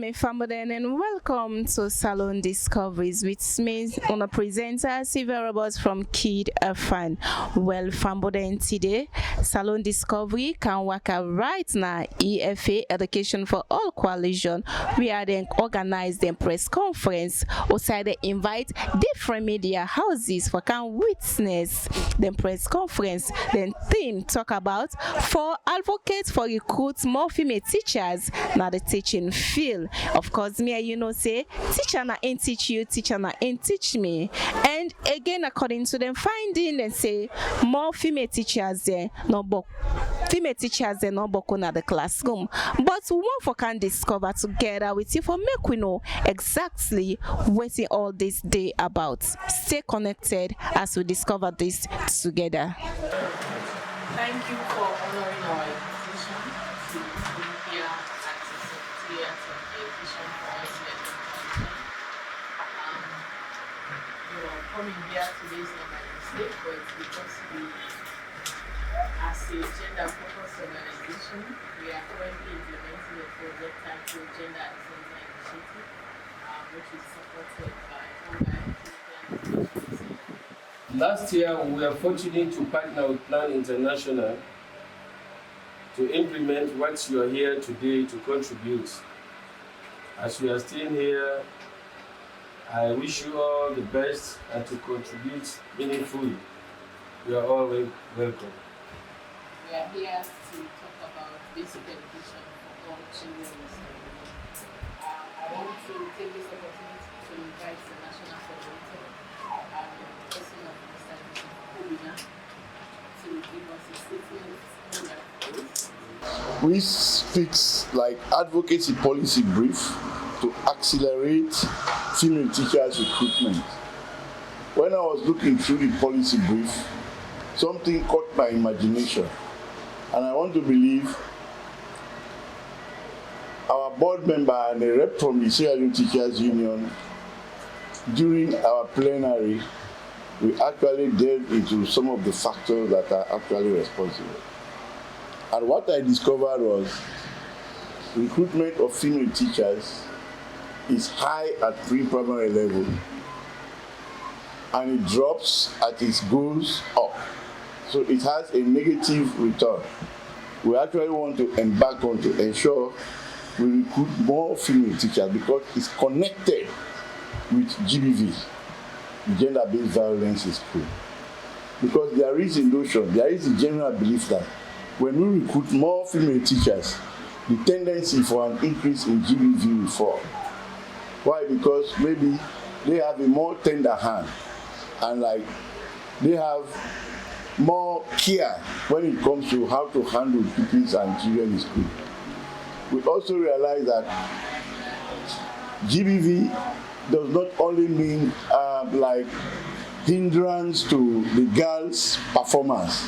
Mi Salone and welcome to Salone Discoveries with me on a presenter, Silver Robots from KID-AFAN. Well, Famboden today, Salone Discovery can work out right now. EFA Education for All Coalition. We are then organize the press conference. Also, they invite different media houses for can witness the press conference. Then theme talk about for advocates for recruit more female teachers. Now the teaching field. Of course, me you know say teacher na ain't teach you, teacher na ain't teach me. And again, according to them finding, they say more female teachers there no book. Female teachers they no book on the classroom. But we want for can discover together with you for make we know exactly what all this day about. Stay connected as we discover this together. Thank you for honoring our invitation to be here at the Secretariat of Education for Excellence. Coming here today is not by mistake, but it's because we, as a gender-focused organization, we are currently implementing a project titled Gender Excellence Initiative, which is supported by AFANfilms. Last year, we were fortunate to partner with Plan International to implement what you are here today to contribute. As we are staying here, I wish you all the best and to contribute meaningfully. You are all welcome. We are here to talk about basic education for all children. I want to take this opportunity to invite the National Coordinator and the person of to give us a statement. We speak like advocacy policy brief to accelerate female teachers recruitment. When I was looking through the policy brief, something caught my imagination, and I want to believe our board member and a rep from the Sierra Leone Teachers Union during our plenary, we actually delved into some of the factors that are actually responsible. And what I discovered was recruitment of female teachers is high at pre-primary level, and it drops as it goes up. So it has a negative return. We actually want to embark on to ensure we recruit more female teachers because it's connected with GBV. Gender-based violence is true. Because there is a notion, there is a general belief that when we recruit more female teachers, the tendency for an increase in GBV will fall. Why? Because maybe they have a more tender hand and like they have more care when it comes to how to handle pupils and children in school. We also realize that GBV does not only mean like hindrance to the girls' performance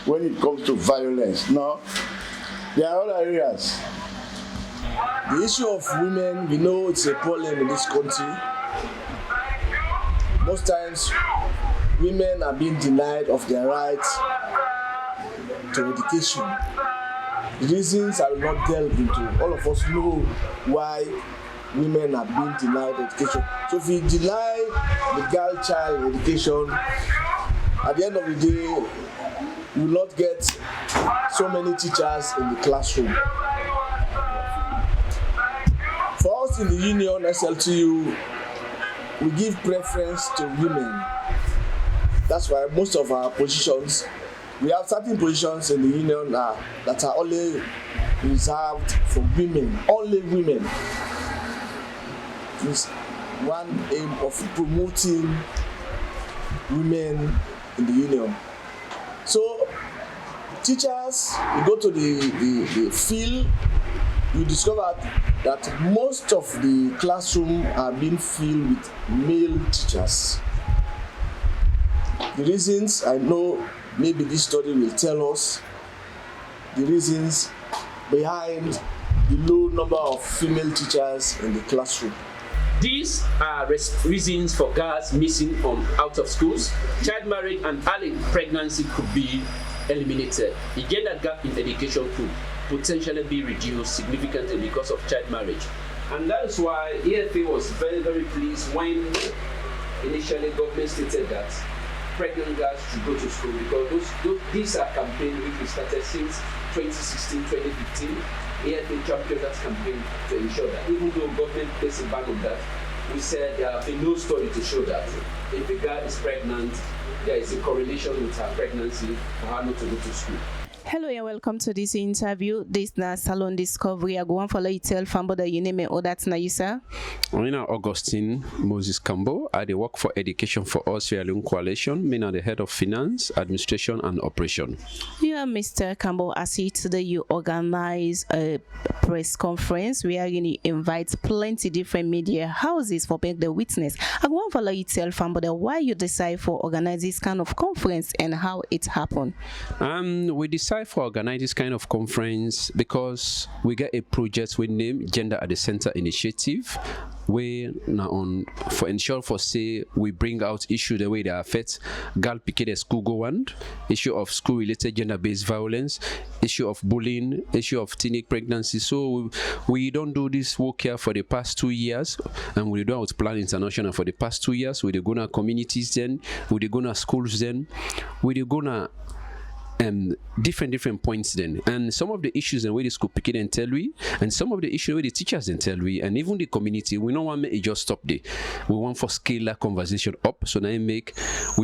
when it comes to violence. No, there are other areas. The issue of women, we know it's a problem in this country. Most times, women are being denied of their rights to education. The reasons I will not delve into. All of us know why women are being denied education. So if we deny the girl child education, at the end of the day, we will not get so many teachers in the classroom. For us in the union, SLTU, we give preference to women. That's why most of our positions, we have certain positions in the union that are only reserved for women, only women. It's one aim of promoting women in the union. So teachers, you go to the field, you discover that most of the classroom are being filled with male teachers. The reasons, I know maybe this study will tell us the reasons behind the low number of female teachers in the classroom. These are reasons for girls missing out of schools. Child marriage and early pregnancy could be eliminated. The gender gap in education could potentially be reduced significantly because of child marriage. And that is why AFA was very, very pleased when initially government stated that pregnant girls should go to school, because these are campaigns which we started since 2016, 2015. AFA championed that campaign to ensure that even though government placed a ban on that, we said there have been no study to show that if a girl is pregnant, there is a correlation with her pregnancy for her not to go to school. Hello and welcome to this interview. This is Salone Discovery. I go on follow Tell Famboda you name or that's na you sir. I'm Augustine Moses Cambo. I work for Education for All Sierra Leone Coalition. I'm the head of finance, administration, and operation. Yeah, Mr. Cambo, I see today you organize a press conference where you invite plenty different media houses for being the witness. I go on follow you Tell Famboda why you decide for organize this kind of conference and how it happened. We decided for organize this kind of conference because we get a project we name Gender at the Center Initiative. We now on for ensure for say we bring out issue the way they affect girl picking school go on, issue of school related gender-based violence, issue of bullying, issue of teenage pregnancy. So we don't do this work here for the past 2 years, and we do out Plan International for the past 2 years. We go to communities then, we go to schools then, we go to different points then, and some of the issues and where the school pick it and tell we, and some of the issues where the teachers and tell we, and even the community, we don't want to just stop there. We want for scale that conversation up, so now we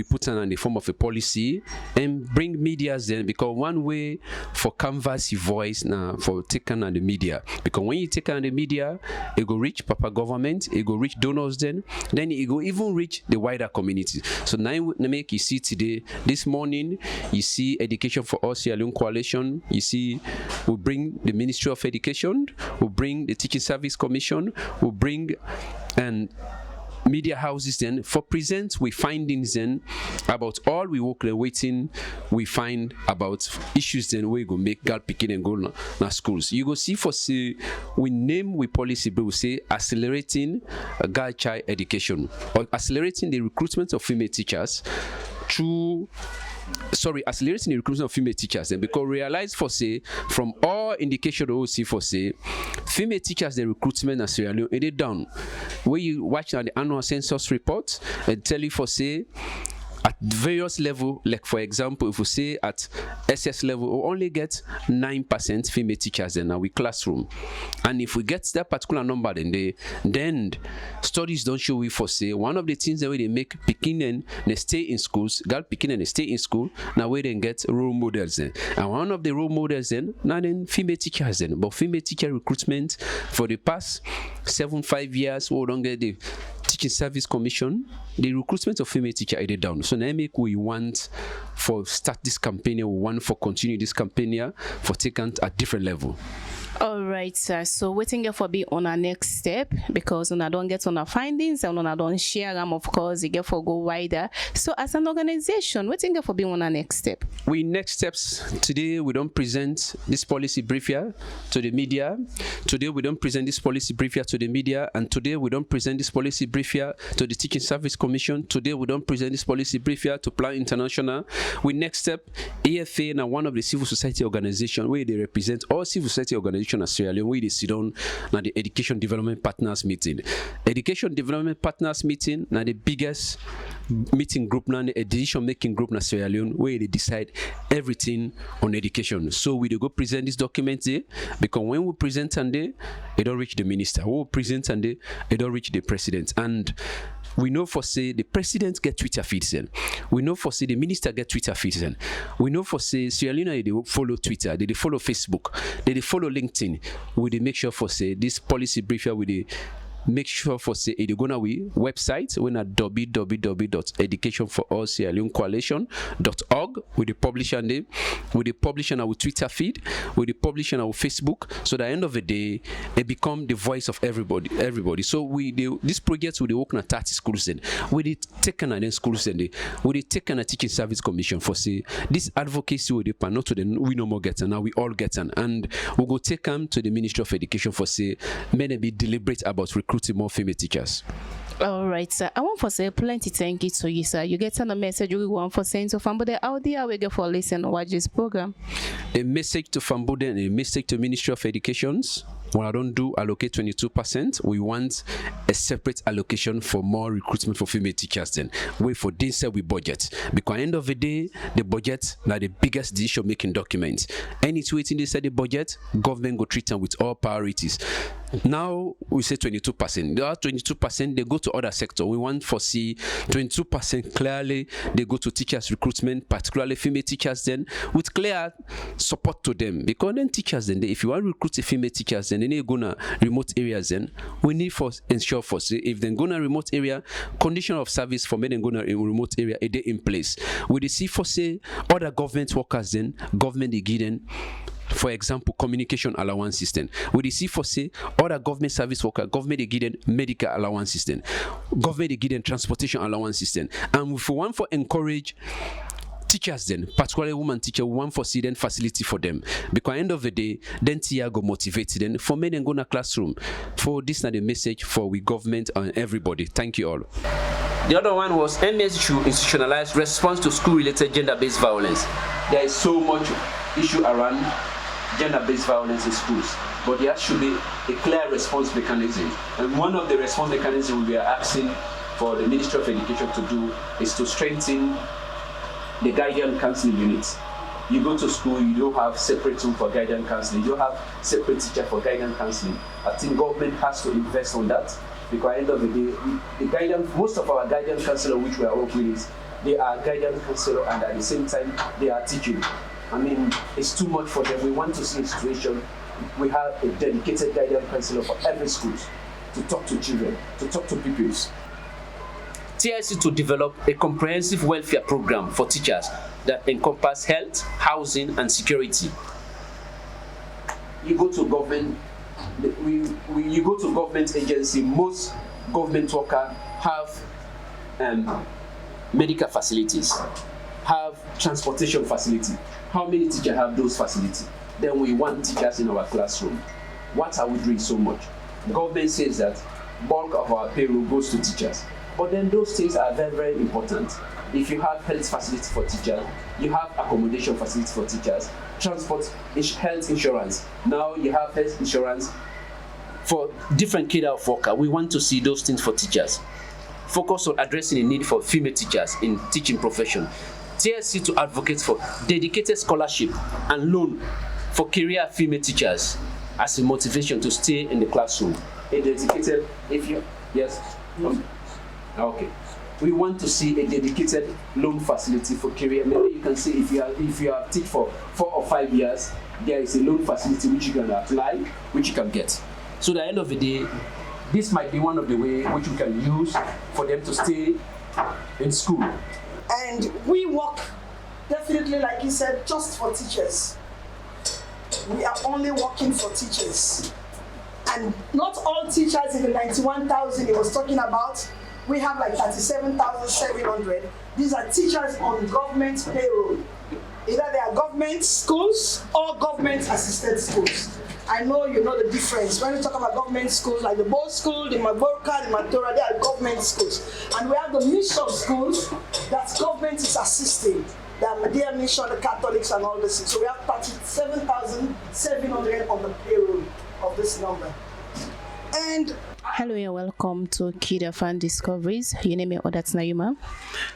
put on the form of a policy and bring medias then, because one way for canvas your voice now for taking on the media, because when you take on the media, it go reach Papa government, it go reach donors then it go even reach the wider community. So now you see today, this morning, you see Education for All Sierra Leone Coalition. You see, we bring the Ministry of Education, we bring the Teaching Service Commission, we bring and media houses then for present we findings then about all we work and waiting we find about issues then we go make girl picking and go na schools. You go see for say we name we policy but we say accelerating girl child education or accelerating the recruitment of female teachers through accelerating the recruitment of female teachers then, because realize for say from all indication we see for say female teachers the recruitment in Sierra Leone it is down. When you watch the annual census report and tell you for say at various level, like for example, if we say at SS level, we only get 9% female teachers in our classroom. And if we get that particular number, then studies don't show we for say one of the things that they make picking and they stay in schools, girl picking and they stay in school, now we then get role models then. And one of the role models then, now then female teachers then. But female teacher recruitment for the past 5 years, we don't get the Teaching Service Commission, the recruitment of female teacher is down. So now we want for start this campaign, we want for continue this campaign for taking at different level. All right, sir. So waiting for be on our next step, because when I don't get on our findings and when I don't share them, of course, you get for go wider. So as an organization, waiting for be on our next step. We next steps today. We don't present this policy brief here to the media. Today we don't present this policy brief here to the media, and today we don't present this policy brief here to the Teaching Service Commission. Today we don't present this policy brief here to Plan International. We next step AFA and one of the civil society organizations where they represent all civil society organizations in Sierra Leone, where they sit down now the Education Development Partners meeting. Education Development Partners meeting now the biggest meeting group now, the decision making group in Sierra Leone, where they decide everything on education. So we do go present this document there, because when we present and they don't reach the minister. We present and they don't reach the president. And we know for say the president get Twitter feeds in. We know for say the minister get Twitter feeds in. We know for say Sierra Leone they follow Twitter, they follow Facebook, they follow LinkedIn. We they make sure for say this policy brief here we they make sure for say it gonna we website when at www.educationforallsierraleonecoalition.org with the publish and they with the publish on our Twitter feed, with the publish on our Facebook, so at the end of the day it become the voice of everybody. So this project with the work at 30 schools then we did taken and then schools then we did taken a Teaching Service Commission for say this advocacy with the not to the we no more get and now we all get and we go take them to the Ministry of Education for say may be deliberate about recruiting more female teachers. All right, sir. I want to say plenty thank you to you, sir. You get a message we want for saying to Fambude out there we get for listen to watch this program. A message to Fambude and a message to Ministry of Educations. When I don't do allocate 22%, we want a separate allocation for more recruitment for female teachers. Then wait for this we budget, because at the end of the day, the budget now the biggest decision making document. Anything waiting they say the budget, government go treat them with all priorities. Now we say 22%. The other 22% they go to other sector. We want for see 22% clearly they go to teachers recruitment, particularly female teachers. Then with clear support to them, because then teachers then if you want to recruit a female teachers then they gonna remote areas. Then we need for ensure for say if they gonna remote area condition of service for men and gonna in remote area a day in place. We dey see for say other government workers then government they give them. For example, communication allowance system. We see for say other government service worker, government they give them medical allowance system, government they give them transportation allowance system, and if we want for encourage teachers then, particularly woman teacher, we want for see then facility for them, because at the end of the day, then TIA go motivate them for men and go na classroom. For this not the message for we government and everybody. Thank you all. The other one was MSU institutionalized response to school-related gender-based violence. There is so much issue around gender-based violence in schools, but there should be a clear response mechanism. And one of the response mechanisms we are asking for the Ministry of Education to do is to strengthen the guidance counseling units. You go to school, you don't have separate room for guidance counseling, you don't have separate teacher for guidance counseling. I think government has to invest on that, because at the end of the day, the guidance, most of our guidance counselor which we are working with, they are guidance counselor and at the same time they are teaching. I mean, it's too much for them. We want to see a situation, we have a dedicated guidance counselor for every school to talk to children, to talk to pupils. TIC to develop a comprehensive welfare program for teachers that encompass health, housing, and security. You go to government, you go to government agency, most government workers have medical facilities, have transportation facility. How many teachers have those facilities? Then we want teachers in our classroom. What are we doing so much? Government says that bulk of our payroll goes to teachers. But then those things are very, very important. If you have health facility for teachers, you have accommodation facility for teachers, transport, health insurance. Now you have health insurance for different cadre of worker. We want to see those things for teachers. Focus on addressing the need for female teachers in teaching profession. TSC to advocate for dedicated scholarship and loan for career female teachers as a motivation to stay in the classroom. A dedicated, okay. We want to see a dedicated loan facility for career. Maybe you can see if you have teach for 4 or 5 years, there is a loan facility which you can apply, which you can get. So at the end of the day, this might be one of the ways which we can use for them to stay in school. And we work definitely, like you said, just for teachers. We are only working for teachers. And not all teachers in the 91,000 he was talking about. We have like 37,700. These are teachers on government payroll. Either they are government schools or government assisted schools. I know you know the difference. When we talk about government schools, like the Board School, the Maborka, the Matora, they are government schools. And we have the mission schools that government is assisting. The Ahmadiyya Mission, the Catholics, and all this. So we have 37,700 on the payroll of this number. And hello and welcome to AFANDiscoveries. Your name is Odat Nayuma.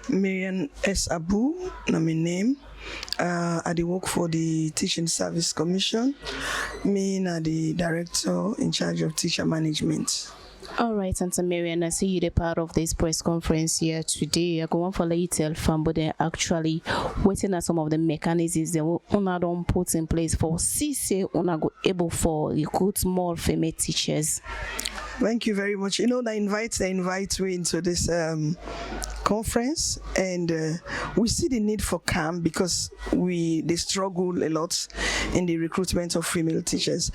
Marian S. Abu, na my name. I work for the Teaching Service Commission. Me na the director in charge of teacher management. All right, Santa Marian, I see you the part of this press conference here today. I go on for little fun, but they're actually waiting at some of the mechanisms they will don't put in place for CC go able for recruit more female teachers. Thank you very much. You know, they invite me into this conference, and we see the need for CAM because they struggle a lot in the recruitment of female teachers.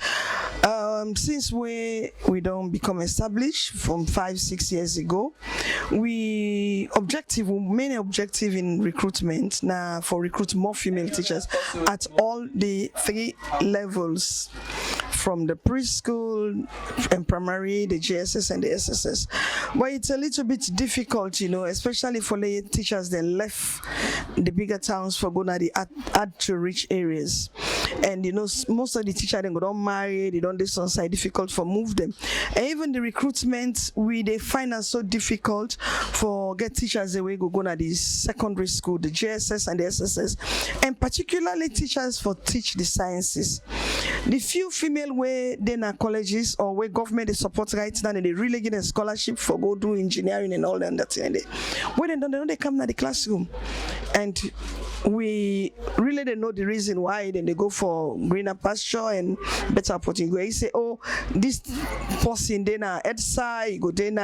Since we don't become established from 5-6 years ago, main objective in recruitment now for recruit more female teachers at all the 3 levels, from the preschool and primary, the GSS and the SSS. But it's a little bit difficult, especially for the teachers that left the bigger towns for going to the hard to reach areas. And most of the teachers they don't marry, they don't do something difficult for move them. And even the recruitment they find it so difficult for get teachers away go to the secondary school, the GSS and the SSS, and particularly teachers for teach the sciences. The few female where they na colleges or where government they support right now and they really get a scholarship for go do engineering and all that thing. When they don't they come to the classroom, and we really don't know the reason why. Then they go for greener pasture and better opportunity. You say, oh, this person then EDSA, you go then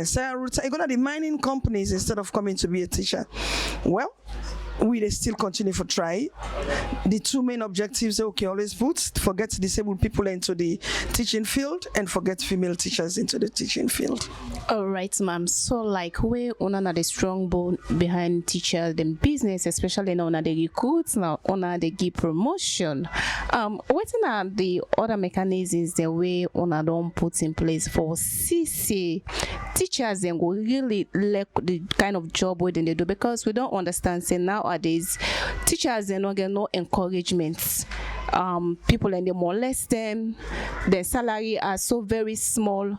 Sierra Leone, you go to the mining companies instead of coming to be a teacher. Well, we still continue for try. The two main objectives, always forget disabled people into the teaching field and forget female teachers into the teaching field. All right, ma'am. So like we on the strong bone behind teachers, them business, especially now on the recruits, now on the give promotion. What are the other mechanisms the way on don't put in place for CC teachers and go really like the kind of job where they do, because we don't understand say nowadays teachers they not get no encouragement. People and they molest them, their salary are so very small.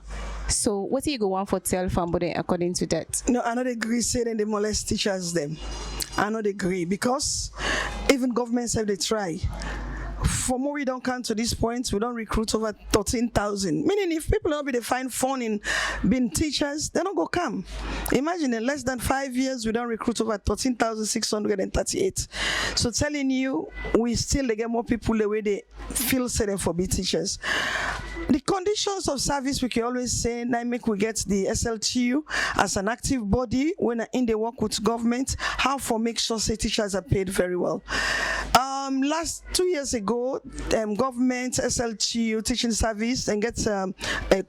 So what do you go on for tell family according to that? No, I don't agree saying they molest teachers them. I don't agree, because even governments have they try. For more we don't come to this point, we don't recruit over 13,000. Meaning if people don't be they find fun in being teachers, they don't go come. Imagine in less than 5 years, we don't recruit over 13,638. So telling you, we still they get more people the way they feel set for being teachers. The conditions of service, we can always say, now make we get the SLTU as an active body when in the work with government, how for make sure say teachers are paid very well. Last 2 years ago, government SLTU teaching service and get a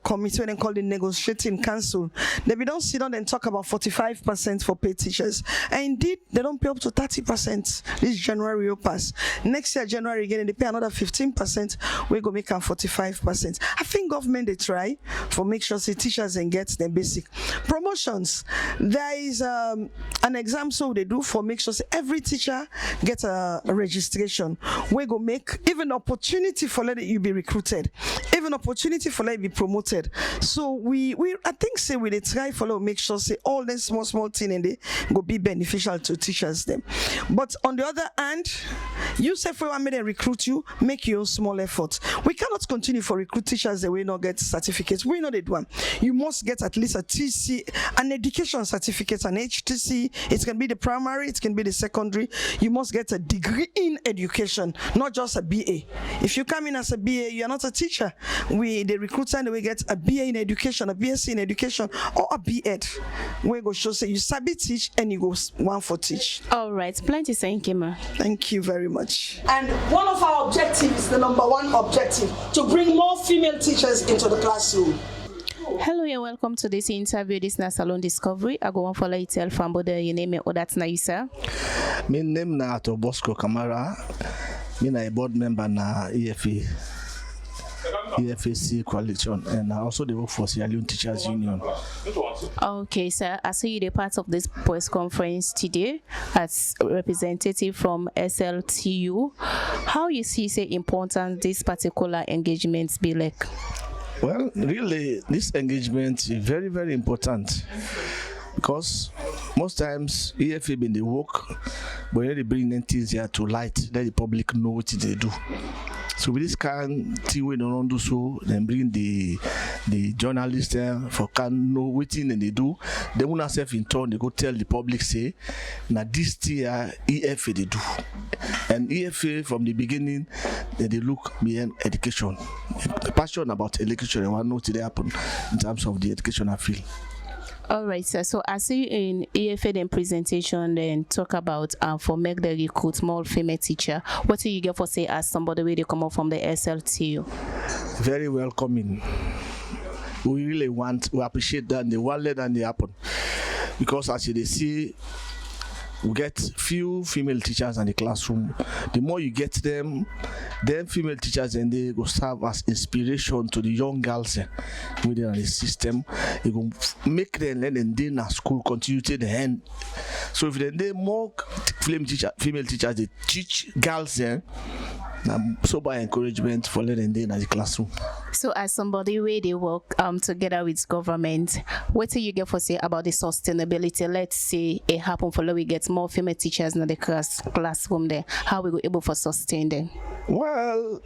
committee when they call the negotiating council. They don't sit down and talk about 45% for paid teachers. And indeed, they don't pay up to 30%. This January will pass. Next year, January again, they pay another 15%. We go make them 45%. I think government they try for make sure say teachers and get their basic promotions. There is an exam so they do for make sure say every teacher gets a registration. We go make even opportunity for let you be recruited, even opportunity for let you be promoted. So we I think say we they try for make sure say all the small thing and they go be beneficial to teachers them. But on the other hand, you say for one minute recruit you, make your own small effort. We cannot continue for recruit teachers that we not get certificates. We know that one. You must get at least a TC, an education certificate, an HTC. It can be the primary, it can be the secondary. You must get a degree in education, not just a BA. If you come in as a BA, you are not a teacher. The recruiter and we get a BA in education, a BSc in education, or a BEd. We go show say you sabi teach and you go one for teach. All right, plenty thank you, ma. Thank you very much. And one of our objectives, the number one objective, to bring more female teachers into the classroom. Hello and welcome to this interview. This is Salone Discovery. I go on for like tell family your name or that's nice, sir. My name na Ato Bosco Camara. Me na a board member na AFAC coalition, and I also they work for Sierra Leone Teachers Union. Okay, sir. I see you the part of this press conference today as representative from SLTU. How you see say important this particular engagements be like? Well, really, this engagement is very, very important because most times EFA been the work, but they bring things here to light, let the public know what they do. So with this kind of thing we don't do so, then bring the journalists there for can know what thing they do. They won't self in turn, they go tell the public say, now this thing EFA they do. And EFA from the beginning, they look behind education. The passion about education, and what know today happen in terms of the educational field. All right, sir. So I see in AFAN presentation then talk about for make the recruit more female teacher. What do you get for say as somebody where they come up from the SLTU? Very welcoming. We really we appreciate that. They want let and they happen because as you they see we get few female teachers in the classroom. The more you get them female teachers, and they go serve as inspiration to the young girls within the system. It will make them learn and then at school continue to the end. So if they more female teachers, they teach girls there. So by encouragement for learning in the classroom. So as somebody where they work together with government, what do you get for say about the sustainability? Let's say it happen for we get more female teachers in the classroom there. How we go able for sustain them? Well,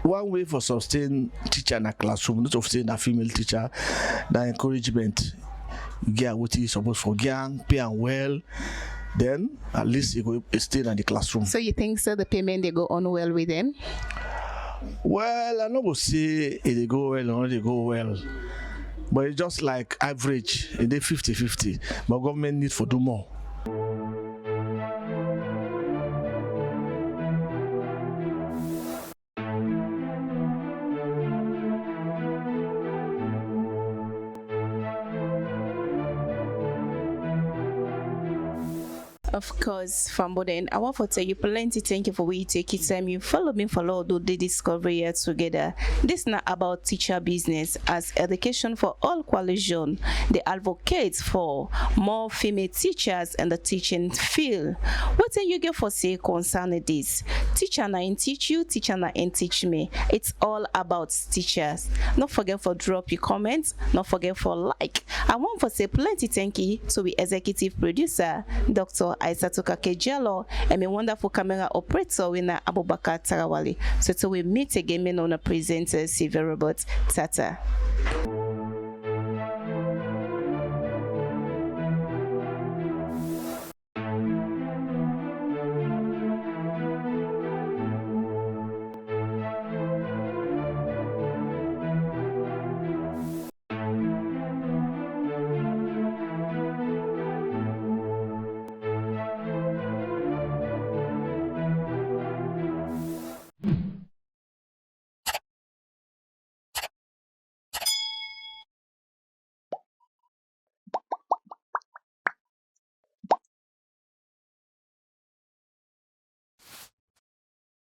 one way for sustain teacher in a classroom, not of saying a female teacher, the encouragement. You get what you supposed for gang, pay and well. Then at least you go stay in the classroom. So you think so the payment they go on well with them? Well, I no go say if they go well or not they go well. But it's just like average, they 50-50. But government need for do more. Of course, Famboden, I want to tell you plenty. Thank you for where you take your time. You follow me for all the discovery here together. This is not about teacher business. As Education for All Coalition, they advocate for more female teachers in the teaching field. What do you get for say concerning this? Teacher na in teach you, teacher na in teach me. It's all about teachers. Not forget for drop your comments. Not forget for like. I want to say plenty thank you to the executive producer, Dr. Aisatoka Kejalo, and my wonderful camera operator, Winner Abubakar Tarawali. So till we meet again, me on a presenter, Sylvia Robert Tata.